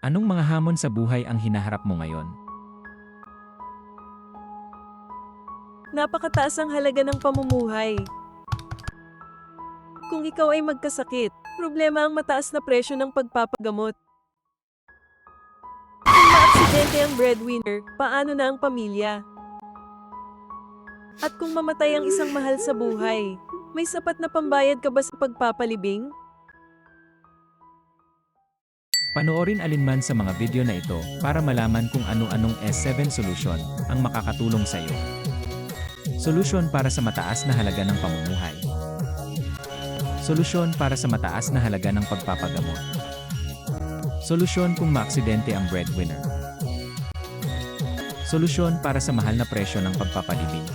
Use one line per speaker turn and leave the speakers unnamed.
Anong mga hamon sa buhay ang hinaharap mo ngayon?
Napakataas ang halaga ng pamumuhay. Kung ikaw ay magkasakit, problema ang mataas na presyo ng pagpapagamot. Kung maaksidente ang breadwinner, paano na ang pamilya? At kung mamatay ang isang mahal sa buhay, may sapat na pambayad ka ba sa pagpapalibing?
Panoorin alinman sa mga video na ito para malaman kung ano-anong S7 solution ang makakatulong sa iyo. Solusyon para sa mataas na halaga ng pamumuhay. Solusyon para sa mataas na halaga ng pagpapagamot. Solusyon kung maaksidente ang breadwinner. Solusyon para sa mahal na presyo ng pagpapalibing.